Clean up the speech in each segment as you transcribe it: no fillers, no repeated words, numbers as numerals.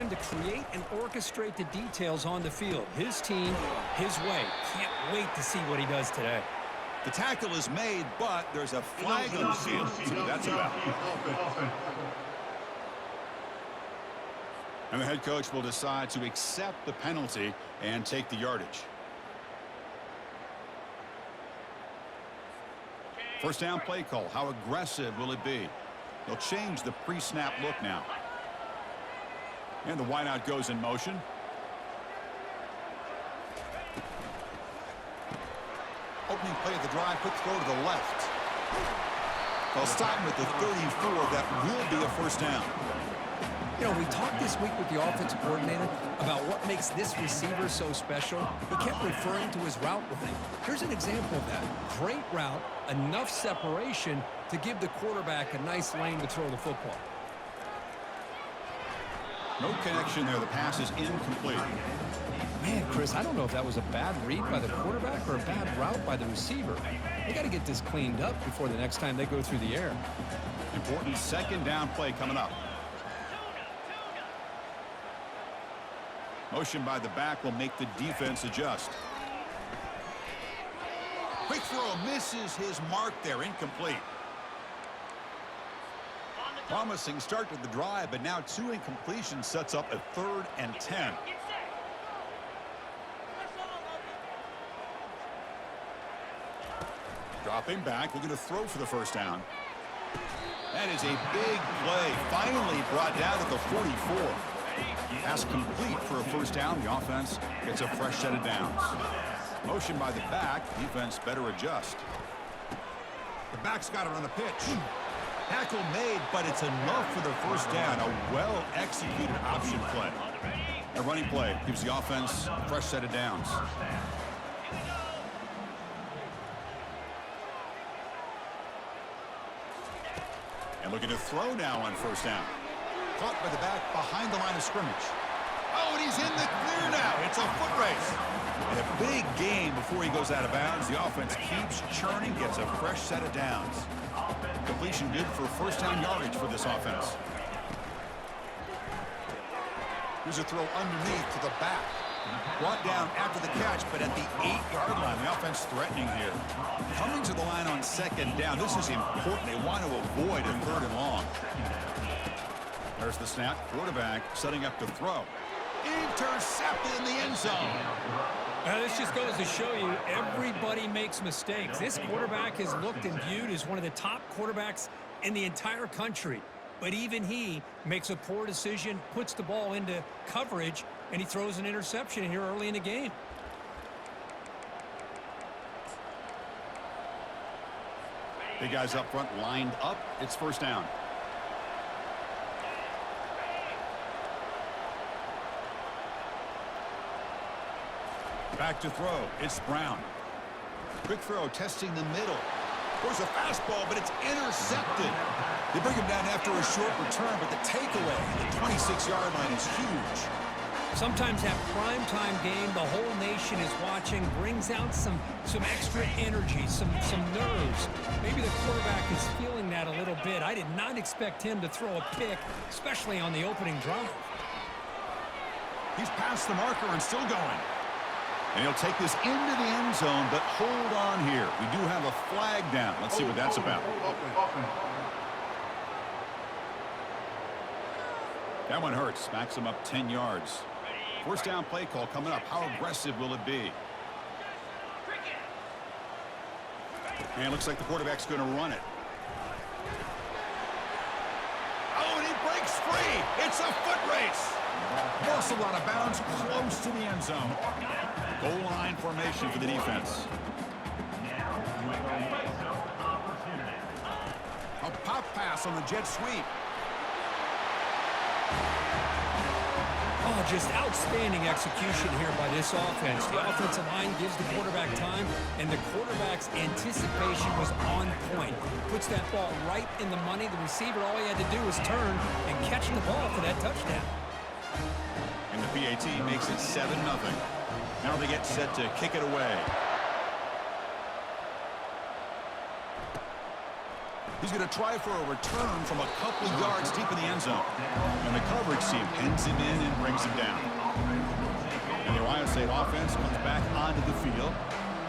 to create and orchestrate the details on the field. His team, his way. Can't wait to see what he does today. The tackle is made, but there's a flag on the field. See what that's about. And the head coach will decide to accept the penalty and take the yardage. First down play call. How aggressive will it be? They'll change the pre-snap look now. And the wideout goes in motion. Opening play of the drive, quick throw to the left. They'll stop him at the 34. That will be a first down. You know, we talked this week with the offensive coordinator about what makes this receiver so special. He kept referring to his route running. Here's an example of that. Great route, enough separation to give the quarterback a nice lane to throw the football. No connection there. The pass is incomplete. Man, Chris, I don't know if that was a bad read by the quarterback or a bad route by the receiver. They got to get this cleaned up before the next time they go through the air. Important second down play coming up. Motion by the back will make the defense adjust. Quick throw misses his mark there. Incomplete. Promising start to the drive, but now 2 incompletions sets up a 3rd and 10. Dropping back, looking to throw for the first down. That is a big play. Finally brought down at the 44. Pass complete for a first down. The offense gets a fresh set of downs. Motion by the back. Defense better adjust. The back's got it on the pitch. Tackle made, but it's enough for the first down. A well-executed option play. A running play gives the offense a fresh set of downs. And looking to throw now on first down. Caught by the back behind the line of scrimmage. Oh, and he's in the clear now. It's a foot race. And a big gain before he goes out of bounds. The offense keeps churning, gets a fresh set of downs. Completion good for first down yardage for this offense. Here's a throw underneath to the back. Brought down after the catch, but at the 8-yard line. The offense threatening here. Coming to the line on second down. This is important. They want to avoid a 3rd and long. There's the snap. Quarterback setting up to throw. Intercepted in the end zone. This just goes to show you everybody makes mistakes. This quarterback is looked and viewed as one of the top quarterbacks in the entire country. But even he makes a poor decision, puts the ball into coverage, and he throws an interception here early in the game. Big guys up front lined up. It's first down. Back to throw. It's Brown. Quick throw, testing the middle. There's a fastball, but it's intercepted. They bring him down after a short return, but the takeaway at the 26-yard line is huge. Sometimes that primetime game, the whole nation is watching, brings out some extra energy, some nerves. Maybe the quarterback is feeling that a little bit. I did not expect him to throw a pick, especially on the opening drive. He's past the marker and still going. And he'll take this into the end zone, but hold on here. We do have a flag down. Let's see what that's about. That one hurts. Smacks him up 10 yards. First down play call coming up. How aggressive will it be? And it looks like the quarterback's going to run it. Oh, and he breaks free. It's a foot race. Muscle out of bounds, close to the end zone. Goal line formation for the defense. A pop pass on the jet sweep. Oh, just outstanding execution here by this offense. The offensive line gives the quarterback time, and the quarterback's anticipation was on point. Puts that ball right in the money. The receiver, all he had to do was turn and catch the ball for that touchdown. And the PAT makes it 7-0. Now they get set to kick it away. He's going to try for a return from a couple of yards deep in the end zone. And the coverage team pins him in and brings him down. And the Ohio State offense comes back onto the field.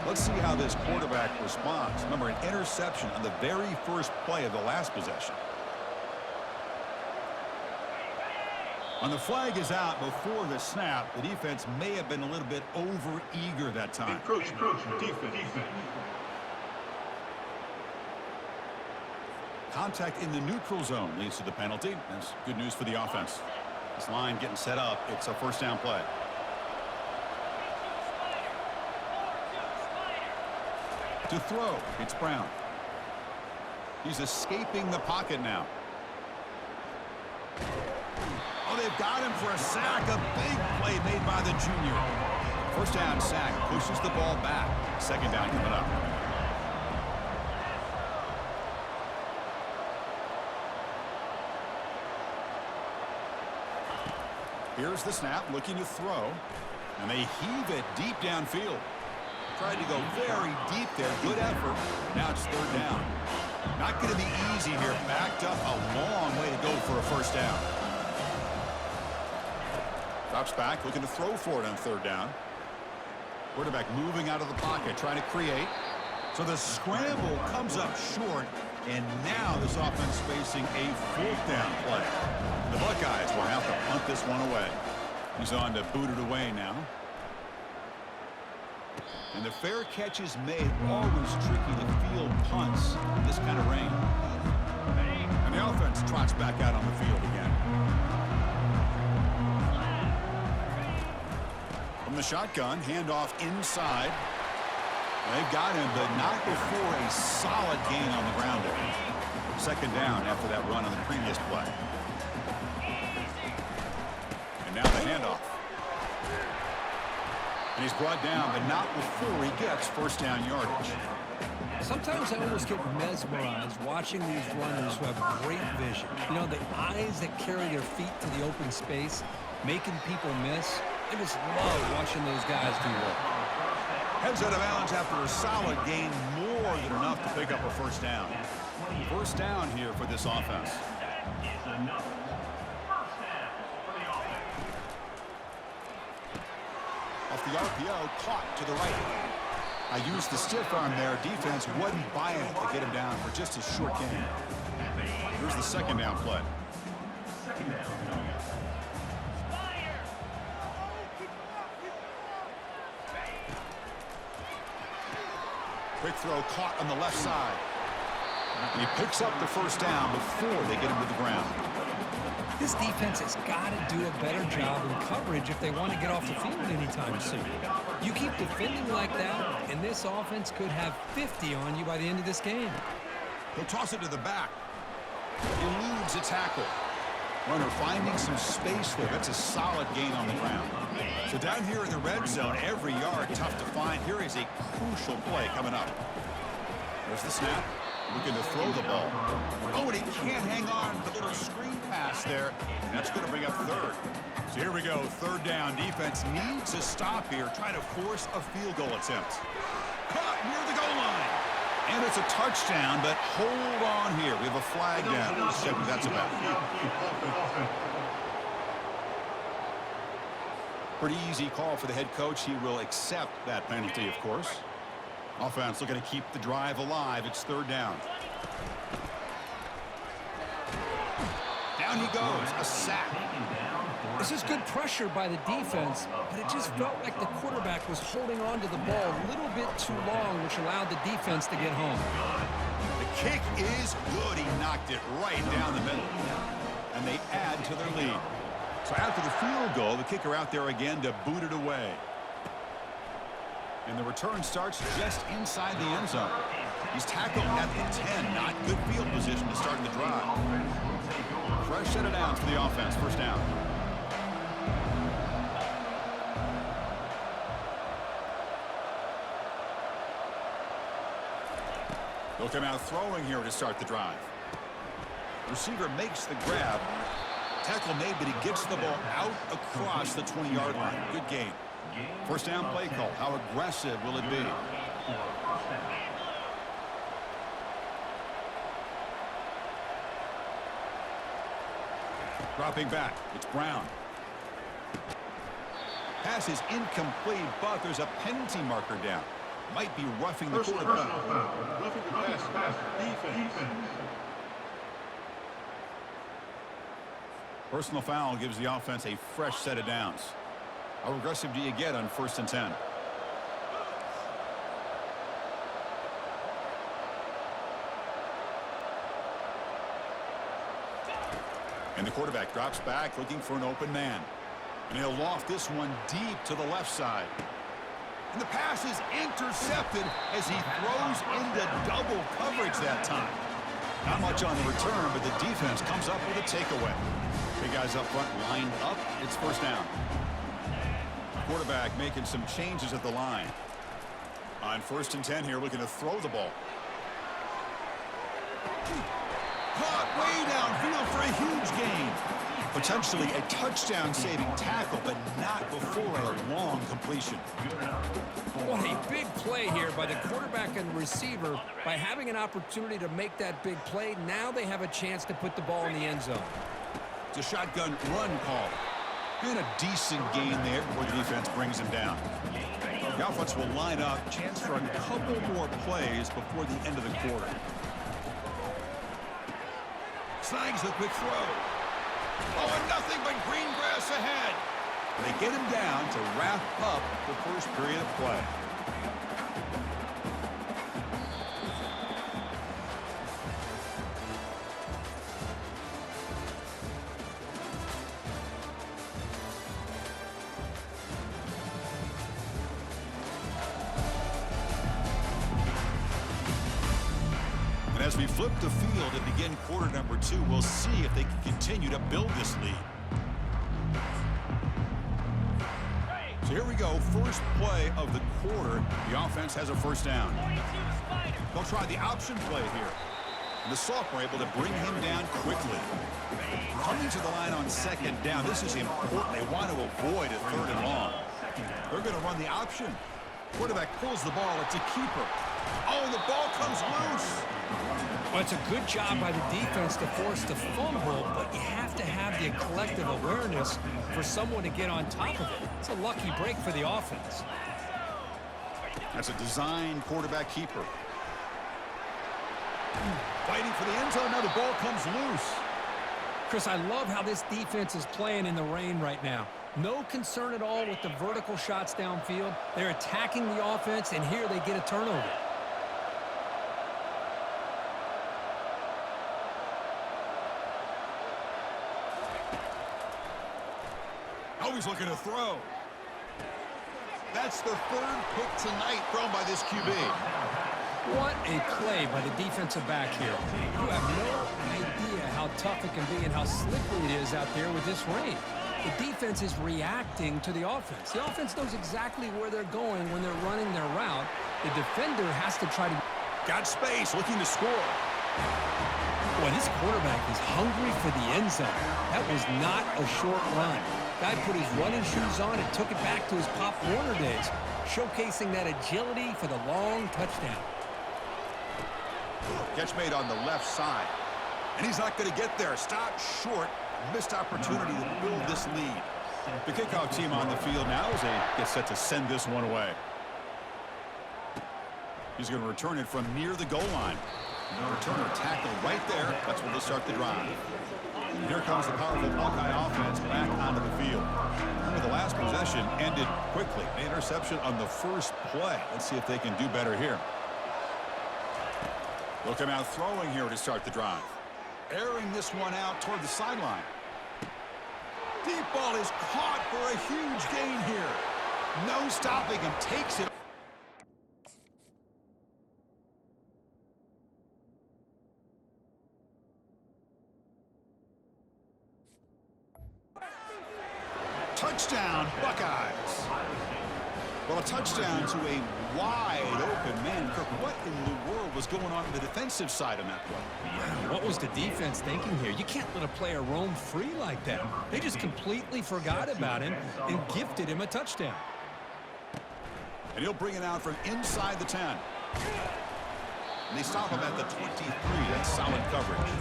Let's see how this quarterback responds. Remember, an interception on the very first play of the last possession. When the flag is out before the snap, the defense may have been a little bit over-eager that time. Defense. Contact in the neutral zone leads to the penalty. That's good news for the offense. This line getting set up. It's a first down play. To throw, it's Brown. He's escaping the pocket now. Oh, they've got him for a sack. A big play made by the junior. First down sack pushes the ball back. Second down coming up. Here's the snap, looking to throw. And they heave it deep downfield. Tried to go very deep there. Good effort. Now it's third down. Not going to be easy here. Backed up a long way to go for a first down. Drops back, looking to throw for it on third down. Quarterback moving out of the pocket, trying to create. So the scramble comes up short, and now this offense facing a fourth down play. The Buckeyes will have to punt this one away. He's on to boot it away now. And the fair catch is made. Always tricky to field punts in this kind of rain. And the offense trots back out on the field again. From the shotgun, handoff inside. They've got him, but not before a solid gain on the ground there. Second down after that run on the previous play. And now the handoff. And he's brought down, but not before he gets first down yardage. Sometimes I almost get mesmerized watching these runners who have great vision. You know, the eyes that carry their feet to the open space, making people miss. I just love watching those guys do work. Heads out of bounds after a solid gain, more than enough to pick up a first down. First down here for this offense. Off the RPO, caught to the right. I used the stiff arm there. Defense wasn't buying it to get him down for just a short gain. Here's the second down play. Quick throw caught on the left side. And he picks up the first down before they get him to the ground. This defense has got to do a better job in coverage if they want to get off the field anytime soon. You keep defending like that, and this offense could have 50 on you by the end of this game. He'll toss it to the back. Eludes a tackle. Runner finding some space there. That's a solid gain on the ground. So down here in the red zone, every yard tough to find. Here is a crucial play coming up. There's the snap. Looking to throw the ball. Oh, and he can't hang on to the little screen pass there. And that's going to bring up third. So here we go. Third down. Defense needs a stop here. Trying to force a field goal attempt. Caught near the goal line. And it's a touchdown, but hold on here. We have a flag down. Let's check what that's about. Pretty easy call for the head coach. He will accept that penalty, of course. Offense looking to keep the drive alive. It's third down. Down he goes. A sack. This is good pressure by the defense, but it just felt like the quarterback was holding on to the ball a little bit too long, which allowed the defense to get home. The kick is good. He knocked it right down the middle. And they add to their lead. So after the field goal, the kicker out there again to boot it away. And the return starts just inside the end zone. He's tackled at the 10. Not good field position to start the drive. Fresh set of downs for the offense. First down. They'll come out throwing here to start the drive. Receiver makes the grab. Tackle made, but he gets the ball out across the 20-yard line. Good gain. First down play call. How aggressive will it be? Dropping back, it's Brown. Pass is incomplete, but there's a penalty marker down. Might be roughing the quarterback. Roughing the pass. Defense. Personal foul gives the offense a fresh set of downs. How aggressive do you get on 1st and 10? And the quarterback drops back looking for an open man. And he'll loft this one deep to the left side. And the pass is intercepted as he throws into double coverage that time. Not much on the return, but the defense comes up with a takeaway. Big guys up front lined up. It's 1st down. Quarterback making some changes at the line. On 1st and 10 here, looking to throw the ball. Caught way downfield for a huge gain. Potentially a touchdown-saving tackle, but not before a long completion. What a big play here by the quarterback and the receiver. By having an opportunity to make that big play, now they have a chance to put the ball in the end zone. It's a shotgun run call. And a decent gain there before the defense brings him down. The offense will line up. Chance for a couple more plays before the end of the quarter. Snags the quick throw. Oh, and nothing but green grass ahead. They get him down to wrap up the first period of play. As we flip the field and begin quarter number 2, we'll see if they can continue to build this lead. So here we go, first play of the quarter. The offense has a 1st down. They'll try the option play here. And the sophomore able to bring him down quickly. Coming to the line on 2nd down, this is important. They want to avoid a 3rd and long. They're going to run the option. Quarterback pulls the ball. It's a keeper. Oh, and the ball comes loose. Well, it's a good job by the defense to force the fumble, but you have to have the collective awareness for someone to get on top of it. It's a lucky break for the offense. That's a design quarterback keeper. Fighting for the end zone. Now the ball comes loose. Chris, I love how this defense is playing in the rain right now. No concern at all with the vertical shots downfield. They're attacking the offense, and here they get a turnover. Always looking to throw. That's the 3rd pick tonight thrown by this QB. What a play by the defensive back here. You have no idea how tough it can be and how slippery it is out there with this rain. The defense is reacting to the offense. The offense knows exactly where they're going when they're running their route. The defender has to try to... Got space, looking to score. Boy, this quarterback is hungry for the end zone. That was not a short run. Guy put his running shoes on and took it back to his Pop Warner days, showcasing that agility for the long touchdown. Catch made on the left side. And he's not going to get there. Stop short. Missed opportunity to build this lead. The kickoff team on the field now as they get set to send this one away. He's going to return it from near the goal line. Returner tackle right there. That's where they start the drive. And here comes the powerful Buckeye offense back onto the field. Remember, the last possession ended quickly. An interception on the first play. Let's see if they can do better here. They'll come out throwing here to start the drive. Airing this one out toward the sideline. Deep ball is caught for a huge gain here. No stopping him. Takes it. Touchdown, Buckeyes. Well, a touchdown to a wide-open man. Kirk, what in the world was going on the defensive side of that play? What was the defense thinking here? You can't let a player roam free like that. They just completely forgot about him and gifted him a touchdown. And he'll bring it out from inside the 10. And they stop him at the 23. That's solid coverage.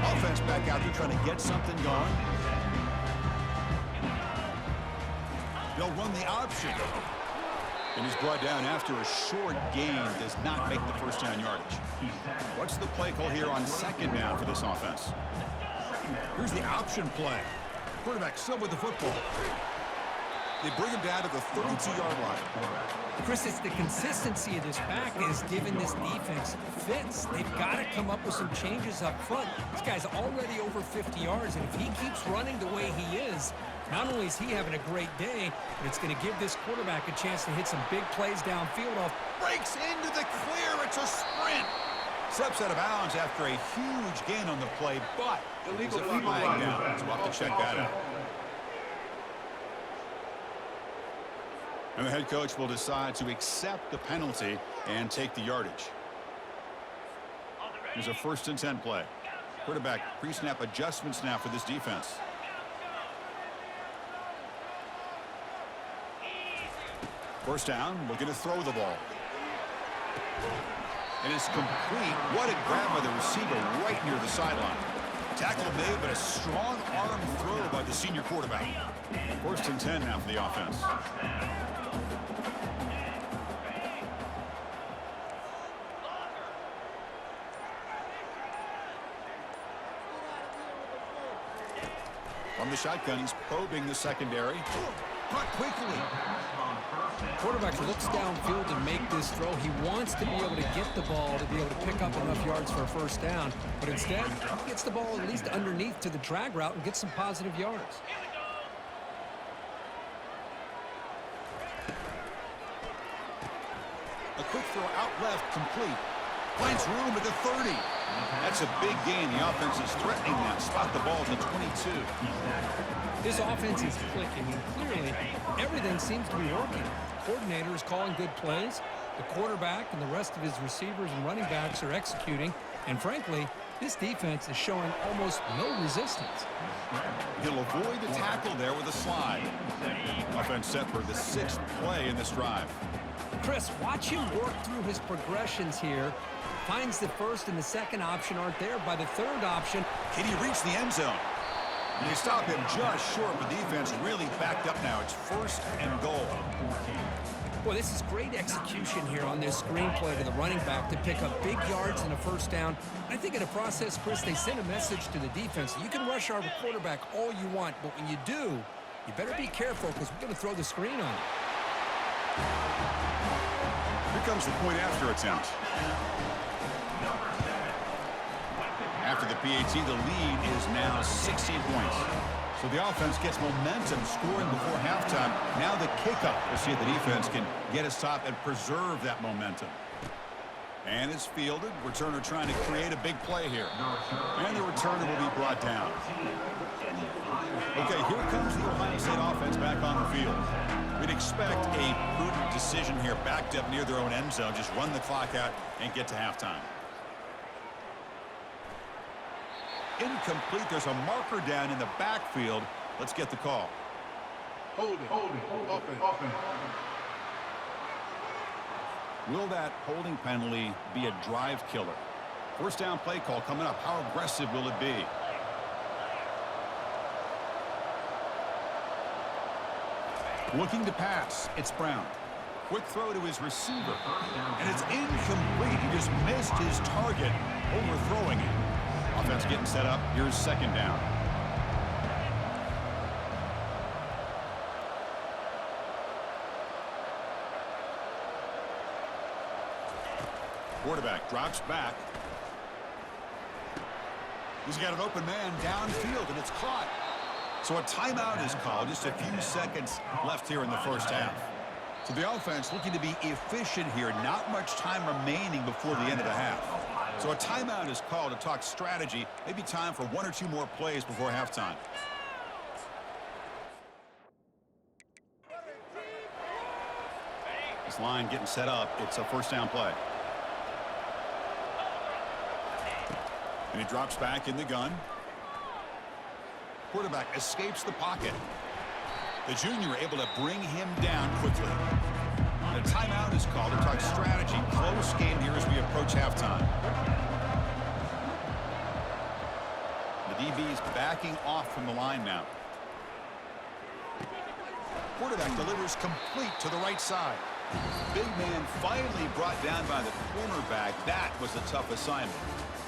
Offense back out there trying to get something going. They'll run the option. And he's brought down after a short gain. Does not make the first down yardage. What's the play call here on second down for this offense? Here's the option play. Quarterback still with the football. They bring him down to the 32-yard line. Chris, it's the consistency of this back that has given this defense fits. They've got to come up with some changes up front. This guy's already over 50 yards, and if he keeps running the way he is, not only is he having a great day, but it's going to give this quarterback a chance to hit some big plays downfield. Breaks into the clear. It's a sprint. Steps out of bounds after a huge gain on the play, but there's a flag down. So we'll have to check that out. And the head coach will decide to accept the penalty and take the yardage. There's a 1st and 10 play. Quarterback pre-snap adjustments now for this defense. First down, looking to throw the ball. And it's complete. What a grab by the receiver right near the sideline. Tackle made, but a strong arm throw by the senior quarterback. 1st and 10 now for the offense. From the shotgun, he's probing the secondary. Caught quickly. Quarterback looks downfield to make this throw. He wants to be able to get the ball to be able to pick up enough yards for a first down, but instead he gets the ball at least underneath to the drag route and gets some positive yards. A quick throw out left, complete. Finds room at the 30. That's a big gain. The offense is threatening that. Spot the ball at the 22. This offense is clicking, and clearly everything seems to be working. The coordinator is calling good plays. The quarterback and the rest of his receivers and running backs are executing. And frankly, this defense is showing almost no resistance. He'll avoid the tackle there with a slide. Offense set for the 6th play in this drive. Chris, watch him work through his progressions here. Finds the 1st and the 2nd option aren't there. By the 3rd option, can he reach the end zone? And they stop him just short, but defense really backed up now. It's 1st and goal. Boy, this is great execution here on this screenplay to the running back to pick up big yards and a first down. I think in the process, Chris, they sent a message to the defense. You can rush our quarterback all you want, but when you do, you better be careful because we're going to throw the screen on you. Here comes the point after attempt. After the PAT, the lead is now 16 points. So the offense gets momentum scoring before halftime. Now the kickoff. We'll see if the defense can get a stop and preserve that momentum. And it's fielded. Returner trying to create a big play here. And the returner will be brought down. Okay, here comes the Ohio State offense back on the field. We'd expect a prudent decision here, backed up near their own end zone. Just run the clock out and get to halftime. Incomplete. There's a marker down in the backfield. Let's get the call. Hold it. Offense. Will that holding penalty be a drive killer? First down play call coming up. How aggressive will it be? Looking to pass. It's Brown. Quick throw to his receiver. And it's incomplete. He just missed his target, overthrowing it. Offense getting set up. Here's 2nd down. Quarterback drops back. He's got an open man downfield, and it's caught. So a timeout is called. Just a few seconds left here in the first half. So the offense looking to be efficient here. Not much time remaining before the end of the half. So a timeout is called to talk strategy. Maybe time for 1 or 2 more plays before halftime. This line getting set up. It's a first down play. And he drops back in the gun. Quarterback escapes the pocket. The junior able to bring him down quickly. The timeout is called to talk strategy. Close game here as we approach halftime. DB's backing off from the line now. Quarterback delivers complete to the right side. Big man finally brought down by the cornerback. That was a tough assignment.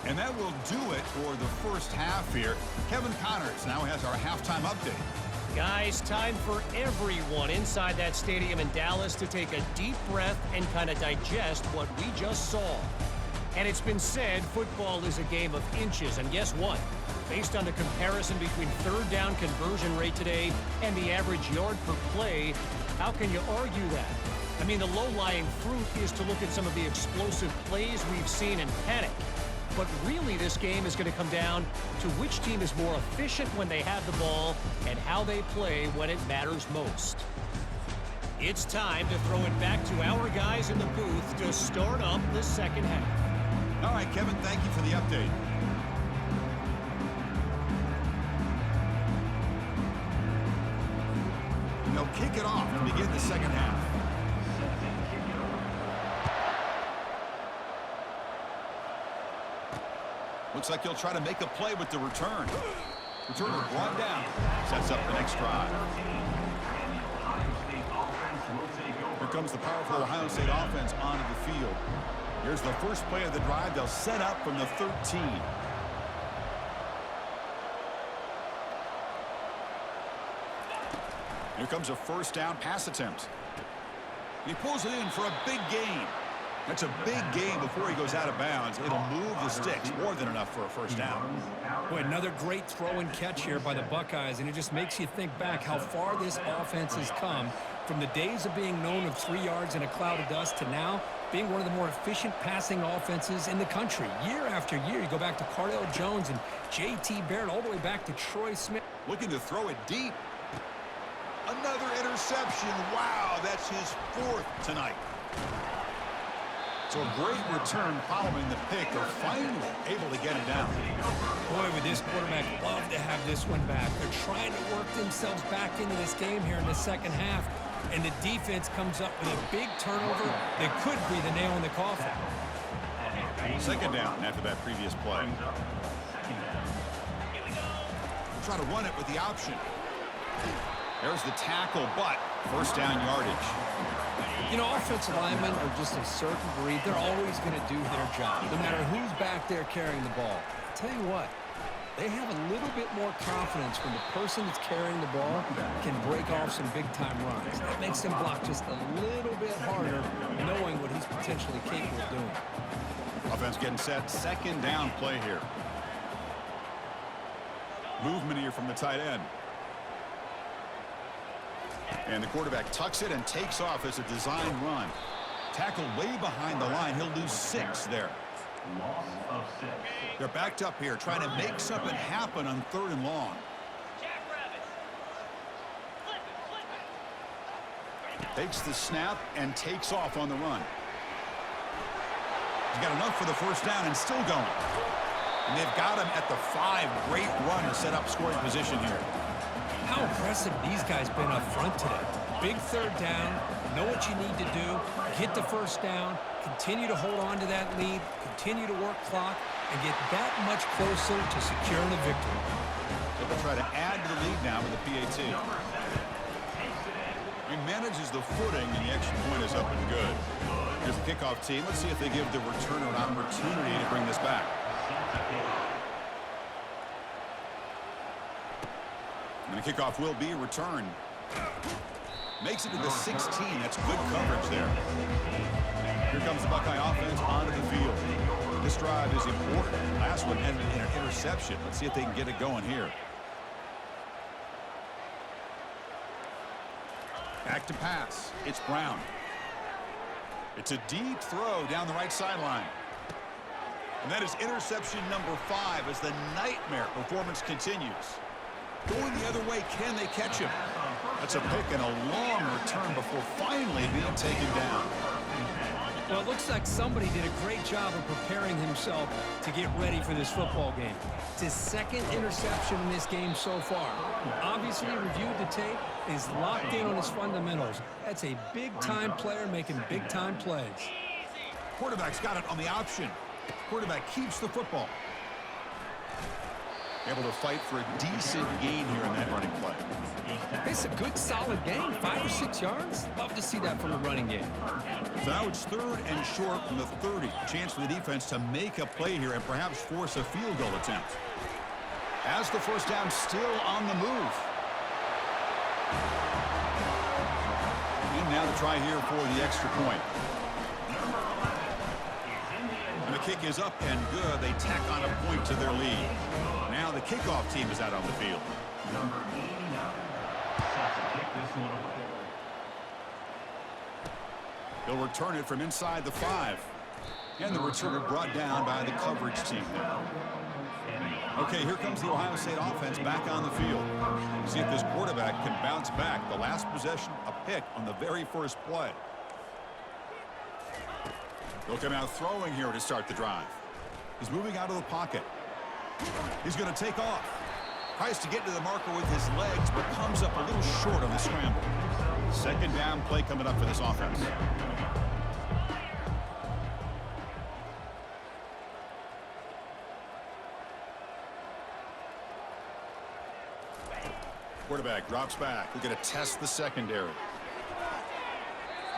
And that will do it for the first half here. Kevin Connors now has our halftime update. Guys, time for everyone inside that stadium in Dallas to take a deep breath and kind of digest what we just saw. And it's been said football is a game of inches, and guess what? Based on the comparison between third down conversion rate today and the average yard per play, how can you argue that? I mean, the low-lying fruit is to look at some of the explosive plays we've seen and panic. But really, this game is going to come down to which team is more efficient when they have the ball and how they play when it matters most. It's time to throw it back to our guys in the booth to start up the second half. All right, Kevin, thank you for the update. And they'll kick it off to begin the second half. Looks like he'll try to make a play with the return. Returner brought down. Sets up the next drive. Here comes the powerful Ohio State offense onto the field. Here's the first play of the drive. They'll set up from the 13. Here comes a first down pass attempt. He pulls it in for a big gain. That's a big gain before he goes out of bounds. It'll move the sticks, more than enough for a first down. Boy, another great throw and catch here by the Buckeyes, and it just makes you think back how far this offense has come from the days of being known of 3 yards in a cloud of dust to now being one of the more efficient passing offenses in the country. Year after year, you go back to Cardell Jones and J.T. Barrett, all the way back to Troy Smith. Looking to throw it deep. Another interception. Wow, that's his 4th tonight. So a great return following the pick. They're finally able to get it down. Boy, would this quarterback love to have this one back. They're trying to work themselves back into this game here in the second half. And the defense comes up with a big turnover that could be the nail in the coffin. Second down after that previous play. Try to run it with the option. There's the tackle, but first down yardage. You know, offensive linemen are just a certain breed. They're always going to do their job, no matter who's back there carrying the ball. I'll tell you what, they have a little bit more confidence when the person that's carrying the ball can break off some big-time runs. That makes them block just a little bit harder, knowing what he's potentially capable of doing. Offense getting set. Second down play here. Movement here from the tight end. And the quarterback tucks it and takes off as a design run. Tackled way behind the line. He'll lose 6 there. Loss of 6. They're backed up here trying to make something happen on 3rd and long. Takes the snap and takes off on the run. He's got enough for the first down and still going. And they've got him at the 5. Great run to set up scoring position here. How impressive these guys been up front today. Big 3rd down, know what you need to do, get the first down, continue to hold on to that lead, continue to work clock, and get that much closer to securing the victory. So they'll try to add to the lead now with the PAT. He manages the footing, and the extra point is up and good. Here's the kickoff team. Let's see if they give the returner an opportunity to bring this back. And the kickoff will be returned. Makes it to the 16. That's good coverage there. Here comes the Buckeye offense onto the field. This drive is important. Last one ended in an interception. Let's see if they can get it going here. Back to pass. It's Brown. It's a deep throw down the right sideline. And that is interception number 5 as the nightmare performance continues. Going the other way, can they catch him? That's a pick and a long return before finally being taken down. Well, it looks like somebody did a great job of preparing himself to get ready for this football game. It's his 2nd interception in this game so far. Obviously, reviewed the tape, is locked in on his fundamentals. That's a big-time player making big-time plays. Quarterback's got it on the option. Quarterback keeps the football. Able to fight for a decent gain here in that running play. It's a good, solid gain. 5 or 6 yards. Love to see that from the running game. So now it's 3rd and short from the 30. Chance for the defense to make a play here and perhaps force a field goal attempt. As the first down still on the move. And now to try here for the extra point. And the kick is up and good. They tack on a point to their lead. Now the kickoff team is out on the field. Number 89 set to kick this one away. He'll return it from inside the 5. And the returner brought down by the coverage team now. Okay, here comes the Ohio State offense back on the field. See if this quarterback can bounce back. The last possession, a pick on the very first play. He'll come out throwing here to start the drive. He's moving out of the pocket. He's going to take off. Tries to get to the marker with his legs, but comes up a little short on the scramble. Second down play coming up for this offense. Quarterback drops back. We're going to test the secondary.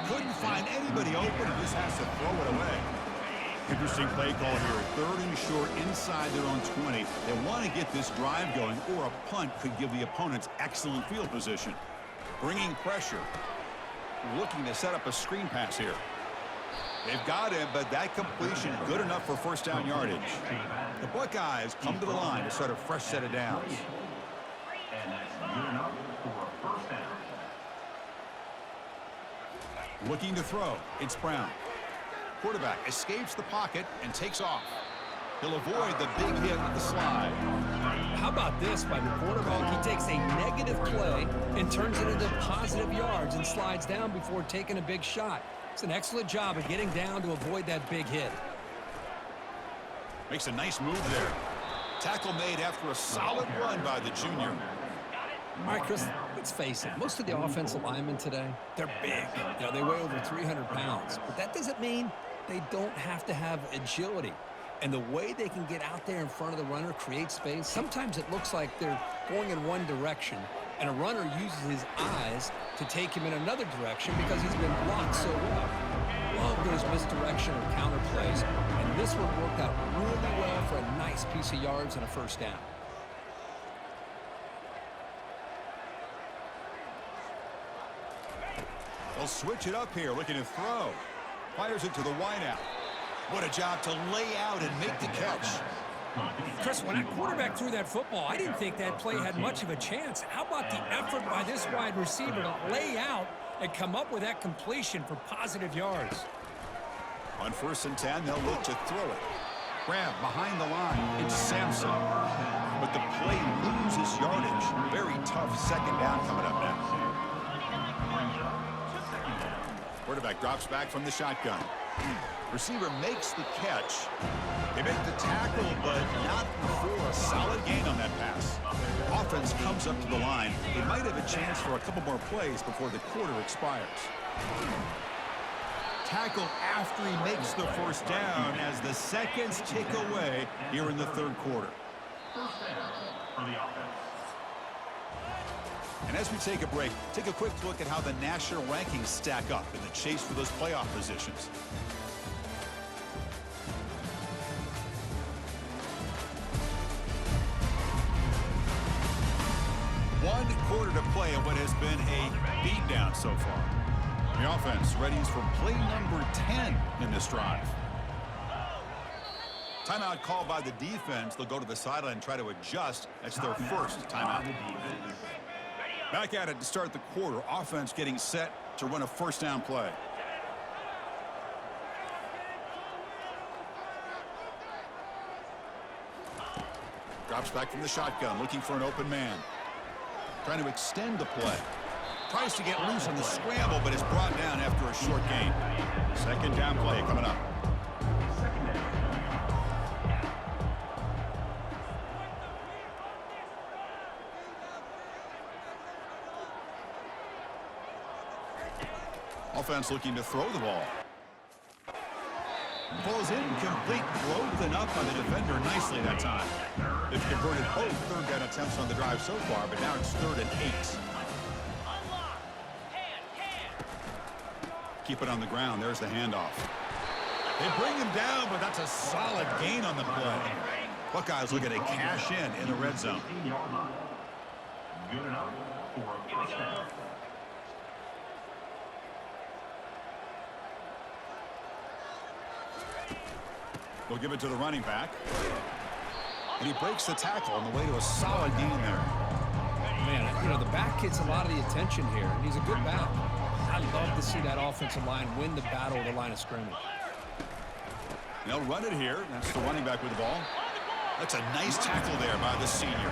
Couldn't find anybody open and just has to throw it away. Interesting play call here. 3rd and short inside their own 20. They want to get this drive going, or a punt could give the opponents excellent field position. Bringing pressure. Looking to set up a screen pass here. They've got him, but that completion good enough for first down yardage. The Buckeyes come to the line to start a fresh set of downs. And that's good enough for a first down. Looking to throw. It's Brown. Quarterback escapes the pocket and takes off. He'll avoid the big hit with the slide. How about this by the quarterback? He takes a negative play and turns it into positive yards and slides down before taking a big shot. It's an excellent job of getting down to avoid that big hit. Makes a nice move there. Tackle made after a solid run by the junior. All right, Chris, let's face it. Most of the offensive linemen today, they're big. You know, they weigh over 300 pounds. But that doesn't mean they don't have to have agility. And the way they can get out there in front of the runner, create space, sometimes it looks like they're going in one direction, and a runner uses his eyes to take him in another direction because he's been blocked so well. Love those misdirection or counter plays, and this one worked out really well for a nice piece of yards and a first down. They'll switch it up here, looking to throw. Fires it to the wideout. What a job to lay out and make the catch. Chris, when that quarterback threw that football, I didn't think that play had much of a chance. How about the effort by this wide receiver to lay out and come up with that completion for positive yards? On 1st and 10, they'll look to throw it. Grab behind the line. It's Sampson. But the play loses yardage. Very tough second down coming up next. Quarterback drops back from the shotgun. Receiver makes the catch. They make the tackle, but not before a solid gain on that pass. Offense comes up to the line. They might have a chance for a couple more plays before the quarter expires. Tackle after he makes the first down as the seconds tick away here in the 3rd quarter. First down for the offense. And as we take a break, take a quick look at how the national rankings stack up in the chase for those playoff positions. One quarter to play in what has been a beatdown so far. The offense readies for play number 10 in this drive. Timeout called by the defense. They'll go to the sideline and try to adjust. That's their first timeout. Back at it to start the quarter. Offense getting set to run a first down play. Drops back from the shotgun, looking for an open man. Trying to extend the play. Tries to get loose on the scramble, but is brought down after a short gain. Second down play coming up. Offense looking to throw the ball. Falls incomplete, broken up by the defender nicely that time. They've converted both third down attempts on the drive so far, but now it's 3rd and 8. Keep it on the ground. There's the handoff. They bring him down, but that's a solid gain on the play. Buckeyes looking to cash in the red zone. Good enough for a first down. They'll give it to the running back. And he breaks the tackle on the way to a solid gain there. Man, you know, the back gets a lot of the attention here, and he's a good back. I love to see that offensive line win the battle of the line of scrimmage. They'll run it here. That's the running back with the ball. That's a nice tackle there by the senior.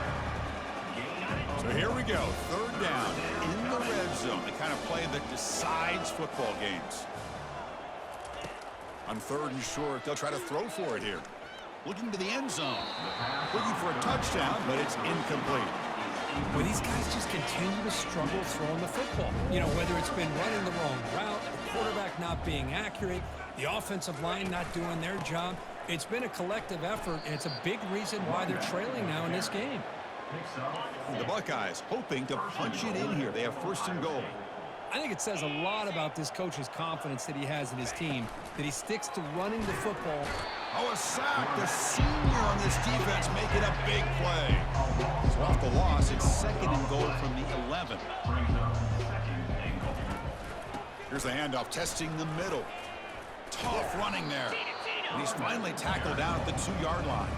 So here we go. 3rd down in the red zone. The kind of play that decides football games. On 3rd and short, they'll try to throw for it here. Looking to the end zone. Looking for a touchdown, but it's incomplete. Well, these guys just continue to struggle throwing the football. You know, whether it's been running the wrong route, the quarterback not being accurate, the offensive line not doing their job. It's been a collective effort, and it's a big reason why they're trailing now in this game. The Buckeyes hoping to punch it in here. They have 1st and goal. I think it says a lot about this coach's confidence that he has in his team, that he sticks to running the football. Oh, a sack. The senior on this defense making a big play. So off the loss, it's 2nd and goal from the 11. Here's the handoff, testing the middle. Tough running there. And he's finally tackled down at the 2-yard line.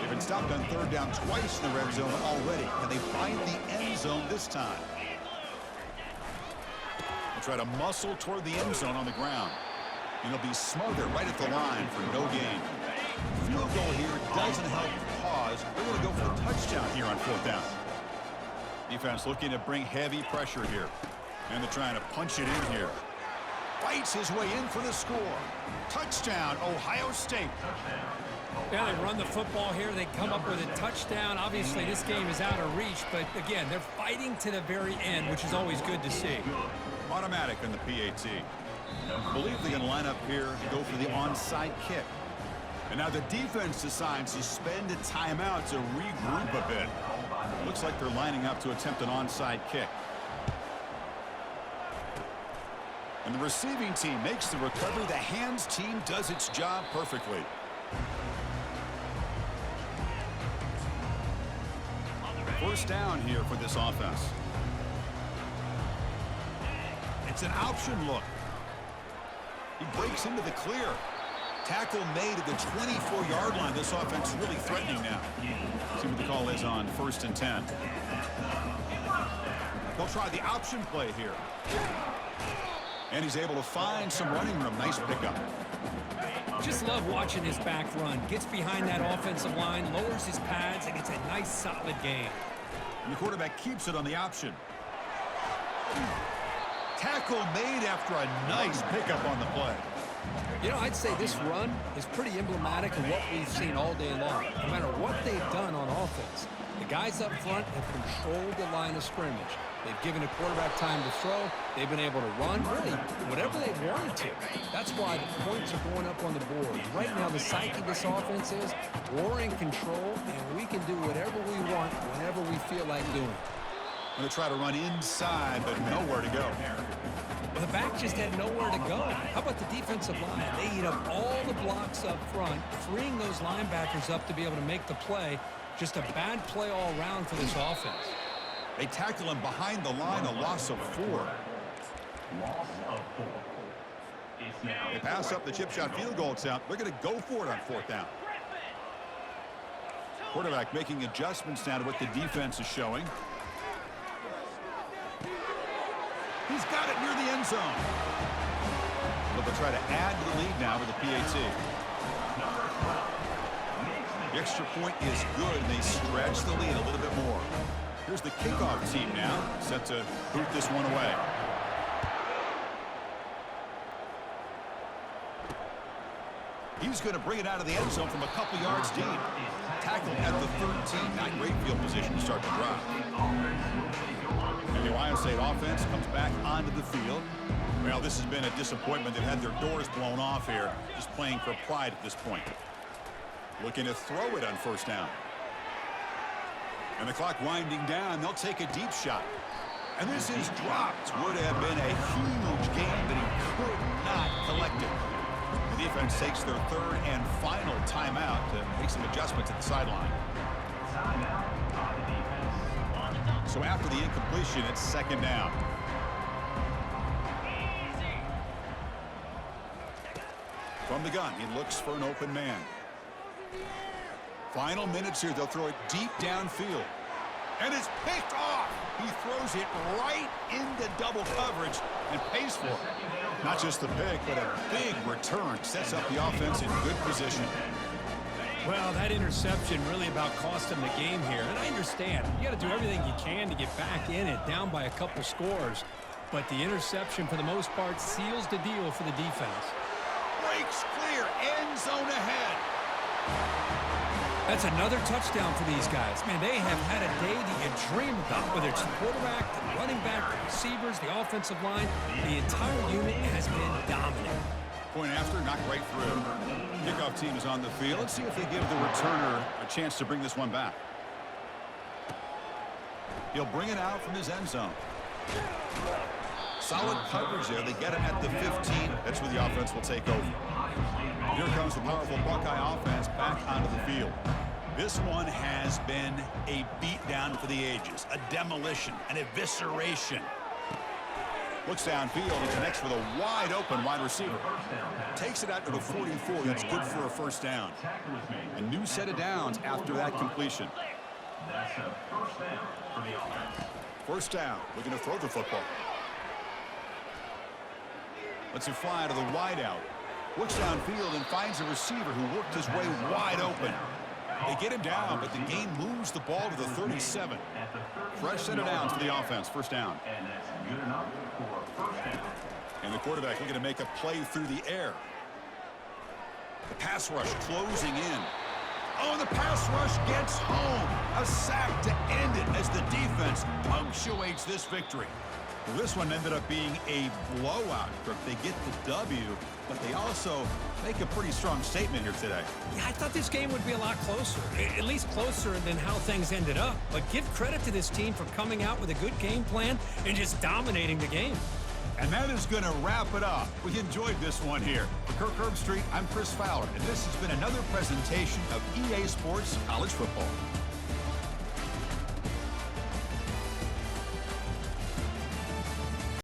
They've been stopped on 3rd down twice in the red zone already. Can they find the end zone this time? They'll try to muscle toward the end zone on the ground. And he'll be smothered right at the line for no gain. Field goal here doesn't help the cause. They're going to go for the touchdown here on 4th down. Defense looking to bring heavy pressure here. And they're trying to punch it in here. Fights his way in for the score. Touchdown, Ohio State. Yeah, they run the football here. They come up with a touchdown. Obviously, this game is out of reach, but again, they're fighting to the very end, which is always good to see. Automatic in the PAT. I believe they're going to line up here and go for the onside kick. And now the defense decides to spend a timeout to regroup a bit. Looks like they're lining up to attempt an onside kick. And the receiving team makes the recovery. The hands team does its job perfectly. First down here for this offense. It's an option look. He breaks into the clear. Tackle made at the 24-yard line. This offense is really threatening now. See what the call is on 1st and 10. They'll try the option play here. And he's able to find some running room. Nice pickup. Just love watching this back run. Gets behind that offensive line, lowers his pads, and it's a nice, solid game. And the quarterback keeps it on the option. Tackle made after a nice pickup on the play. You know, I'd say this run is pretty emblematic of what we've seen all day long. No matter what they've done on offense, the guys up front have controlled the line of scrimmage. They've given the quarterback time to throw. They've been able to run, really, whatever they wanted to. That's why the points are going up on the board. Right now, the psyche of this offense is we're in control, and we can do whatever we want whenever we feel like doing it. Going to try to run inside, but nowhere to go. Well, the back just had nowhere to go. How about the defensive line? They eat up all the blocks up front, freeing those linebackers up to be able to make the play. Just a bad play all around for this offense. They tackle him behind the line, a loss of 4. Loss of 4. It's now They pass up the chip shot field goal attempt. They're going to go for it on 4th down. Quarterback making adjustments now to what the defense is showing. He's got it near the end zone. But they'll try to add to the lead now with the PAT. The extra point is good, and they stretch the lead a little bit more. Here's the kickoff team now, set to boot this one away. He's going to bring it out of the end zone from a couple yards deep. Tackled at the 13. Not great field position to start the drive. And the Ohio State offense comes back onto the field. Well, this has been a disappointment. They've had their doors blown off here, just playing for pride at this point. Looking to throw it on first down. And the clock winding down. They'll take a deep shot. And this is dropped. Would have been a huge gain, but he could not collect it. The defense takes their third and final timeout to make some adjustments at the sideline. So after the incompletion, it's second down. From the gun, he looks for an open man. Final minutes here, they'll throw it deep downfield. And it's picked off. He throws it right into double coverage and pays for it. Not just the pick, but a big return. Sets up the offense in good position. Well, that interception really about cost him the game here. And I understand. You got to do everything you can to get back in it, down by a couple scores. But the interception, for the most part, seals the deal for the defense. Breaks clear. End zone ahead. That's another touchdown for these guys. Man, they have had a day that you dream about, whether it's the quarterback, the running back, the receivers, the offensive line. The entire unit has been dominant. Point after, knocked right through. Kickoff team is on the field. Let's see if they give the returner a chance to bring this one back. He'll bring it out from his end zone. Solid coverage there. They get him at the 15. That's where the offense will take over. Here comes the powerful Buckeye offense back onto the field. This one has been a beatdown for the ages, a demolition, an evisceration. Looks downfield and connects with a wide open wide receiver. Takes it out to the 44. That's good for a first down. A new set of downs after that completion. That's a first down for the offense. First down. Looking to throw the football. Lets it fly to the wideout. Looks downfield and finds a receiver who worked his way wide open. They get him down, but the game moves the ball to the 37. Fresh set of downs for the offense. First down. And that's good enough for a first down. And the quarterback looking to make a play through the air. The pass rush closing in. Oh, the pass rush gets home. A sack to end it as the defense punctuates this victory. Well, this one ended up being a blowout. They get the W, but they also make a pretty strong statement here today. Yeah, I thought this game would be a lot closer, at least closer than how things ended up. But give credit to this team for coming out with a good game plan and just dominating the game. And that is going to wrap it up. We enjoyed this one here. For Kirk Herbstreit, I'm Chris Fowler, and this has been another presentation of EA Sports College Football.